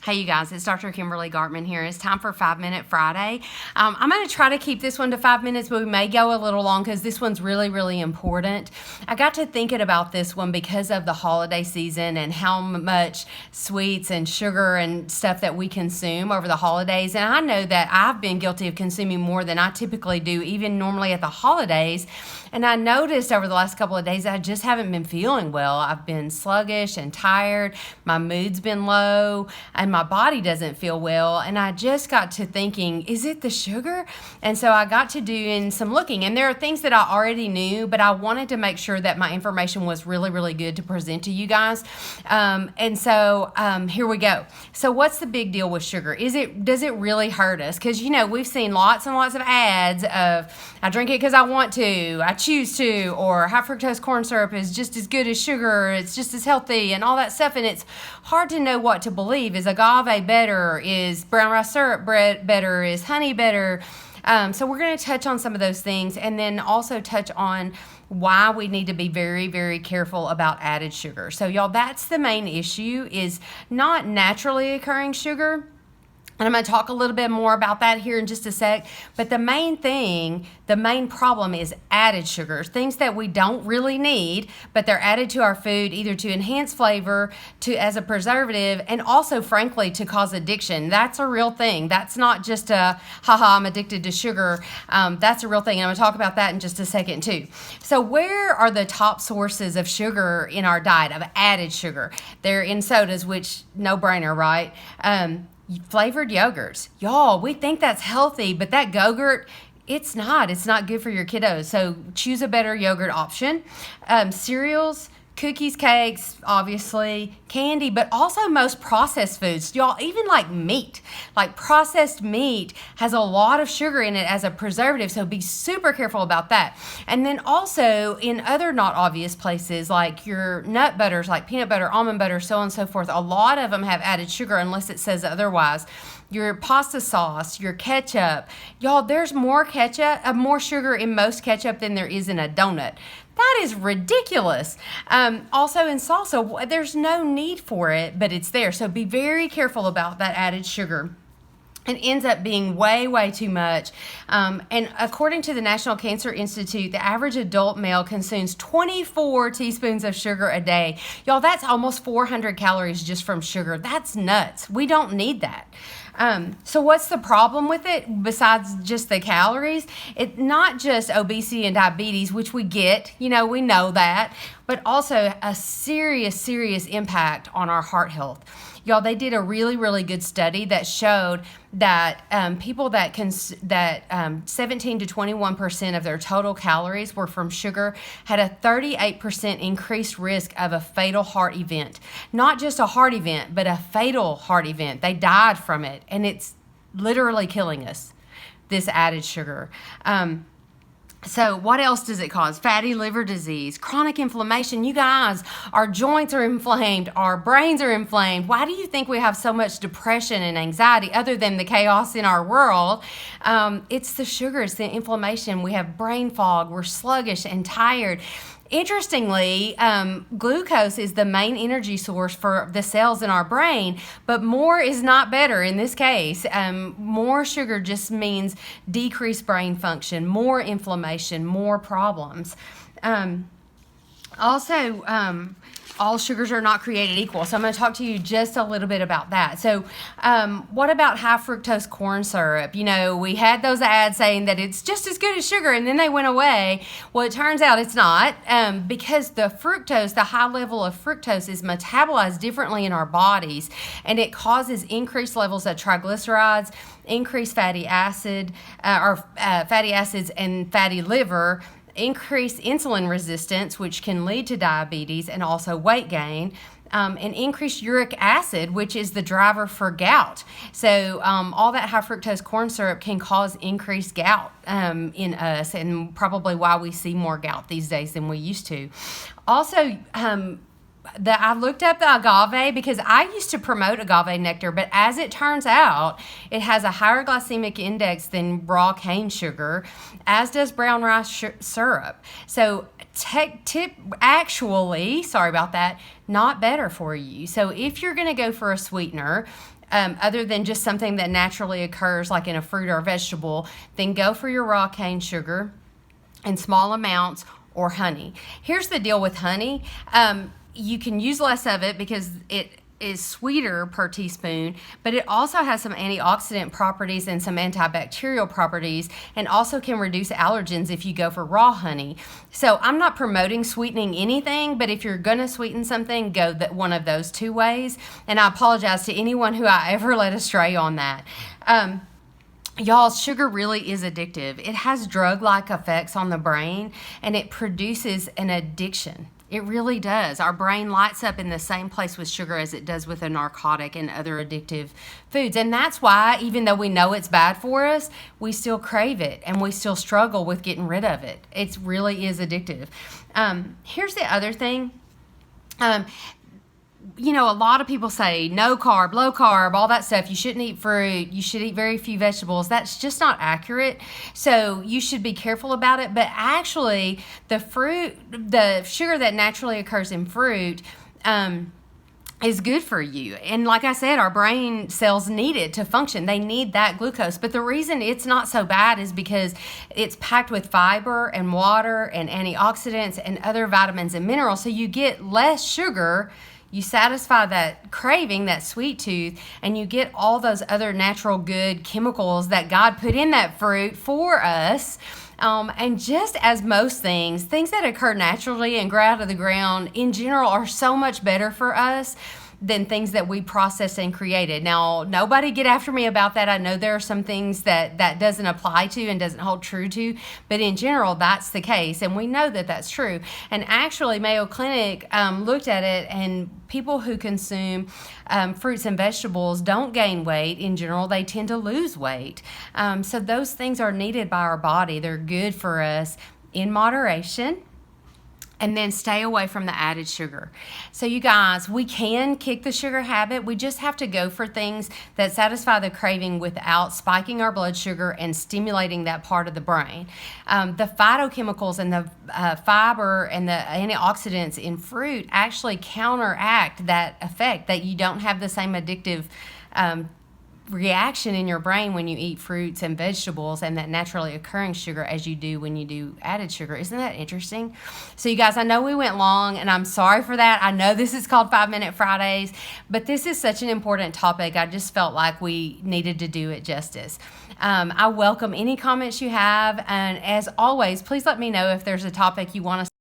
Hey, you guys, it's Dr. Kimberly Gartman here. It's time for 5 Minute Friday. I'm going to try to keep this one to 5 minutes, but we may go a little long because this one's really, really important. I got to thinking about this one because of the holiday season and how much sweets and sugar and stuff that we consume over the holidays. And I know that I've been guilty of consuming more than I typically do, even normally at the holidays. And I noticed over the last couple of days, I just haven't been feeling well. I've been sluggish and tired. My mood's been low and my body doesn't feel well. And I just got to thinking, is it the sugar? And so I got to doing some looking. And there are things that I already knew, but I wanted to make sure that my information was really, really good to present to you guys. Here we go. So what's the big deal with sugar? Does it really hurt us? Because, we've seen lots and lots of ads of, I drink it because I want to, I choose to, or high fructose corn syrup is just as good as sugar, it's just as healthy, and all that stuff. And it's hard to know what to believe. Is agave better? Is brown rice syrup better? Is honey better? So we're going to touch on some of those things, and then also touch on why we need to be very, very careful about added sugar. So y'all, that's the main issue, is not naturally occurring sugar. And I'm going to talk a little bit more about that here in just a sec. But the main problem is added sugars, things that we don't really need, but they're added to our food either to enhance flavor, as a preservative, and also, frankly, to cause addiction. That's a real thing. That's not just I'm addicted to sugar. That's a real thing. And I'm going to talk about that in just a second, too. So where are the top sources of sugar in our diet, of added sugar? They're in sodas, which no brainer, right? Flavored yogurts. Y'all, we think that's healthy, but that Go-Gurt, it's not good for your kiddos. So choose a better yogurt option. Cereals, cookies, cakes, obviously, candy, but also most processed foods. Y'all, even like meat, like processed meat has a lot of sugar in it as a preservative, so be super careful about that. And then also in other not obvious places, like your nut butters, like peanut butter, almond butter, so on and so forth, a lot of them have added sugar unless it says otherwise. Your pasta sauce, your ketchup. Y'all, there's more sugar in most ketchup than there is in a donut. That is ridiculous. Also in salsa, there's no need for it, but it's there. So be very careful about that added sugar. It ends up being way, way too much. And according to the National Cancer Institute, the average adult male consumes 24 teaspoons of sugar a day. Y'all, that's almost 400 calories just from sugar. That's nuts. We don't need that. So what's the problem with it besides just the calories? It's not just obesity and diabetes, which we get, we know that, but also a serious, serious impact on our heart health. Y'all, they did a really, really good study that showed that people that 17 to 21% of their total calories were from sugar had a 38% increased risk of a fatal heart event. Not just a heart event, but a fatal heart event. They died from it, and it's literally killing us, this added sugar. So what else does it cause? Fatty liver disease, chronic inflammation. You guys, our joints are inflamed, our brains are inflamed. Why do you think we have so much depression and anxiety other than the chaos in our world? It's the sugar, it's the inflammation. We have brain fog, we're sluggish and tired. Interestingly, glucose is the main energy source for the cells in our brain, but more is not better in this case. More sugar just means decreased brain function, more inflammation, more problems. All sugars are not created equal. So I'm going to talk to you just a little bit about that. So what about high fructose corn syrup? We had those ads saying that it's just as good as sugar, and then they went away. Well, it turns out it's not, because the high level of fructose is metabolized differently in our bodies, and it causes increased levels of triglycerides, increased fatty acids and fatty liver, increased insulin resistance, which can lead to diabetes and also weight gain, and increased uric acid, which is the driver for gout. So all that high fructose corn syrup can cause increased gout in us, and probably why we see more gout these days than we used to. Also, I looked up the agave because I used to promote agave nectar, but as it turns out, it has a higher glycemic index than raw cane sugar, as does brown rice syrup. So actually, sorry about that, not better for you. So if you're going to go for a sweetener, other than just something that naturally occurs like in a fruit or a vegetable, then go for your raw cane sugar in small amounts or honey. Here's the deal with honey. You can use less of it because it is sweeter per teaspoon, but it also has some antioxidant properties and some antibacterial properties, and also can reduce allergens if you go for raw honey. So I'm not promoting sweetening anything, but if you're gonna sweeten something, go one of those two ways. And I apologize to anyone who I ever led astray on that. Y'all, sugar really is addictive. It has drug-like effects on the brain, and it produces an addiction. It really does. Our brain lights up in the same place with sugar as it does with a narcotic and other addictive foods. And that's why, even though we know it's bad for us, we still crave it and we still struggle with getting rid of it. It really is addictive. Here's the other thing. A lot of people say no carb, low carb, all that stuff. You shouldn't eat fruit. You should eat very few vegetables. That's just not accurate. So you should be careful about it. But actually, the sugar that naturally occurs in fruit, is good for you. And like I said, our brain cells need it to function. They need that glucose. But the reason it's not so bad is because it's packed with fiber and water and antioxidants and other vitamins and minerals. So you get less sugar. You satisfy that craving, that sweet tooth, and you get all those other natural good chemicals that God put in that fruit for us. And just as most things that occur naturally and grow out of the ground in general are so much better for us than things that we processed and created. Now, nobody get after me about that. I know there are some things that doesn't apply to and doesn't hold true to, but in general, that's the case, and we know that that's true. And actually, Mayo Clinic looked at it, and people who consume fruits and vegetables don't gain weight. In general, they tend to lose weight. So those things are needed by our body. They're good for us in moderation. And then stay away from the added sugar. So you guys, we can kick the sugar habit. We just have to go for things that satisfy the craving without spiking our blood sugar and stimulating that part of the brain. The phytochemicals and the fiber and the antioxidants in fruit actually counteract that effect, that you don't have the same addictive reaction in your brain when you eat fruits and vegetables and that naturally occurring sugar as you do when you do added sugar. Isn't that interesting? So you guys, I know we went long, and I'm sorry for that. I know this is called 5 Minute Fridays, but this is such an important topic. I just felt like we needed to do it justice. I welcome any comments you have, and as always, please let me know if there's a topic you want to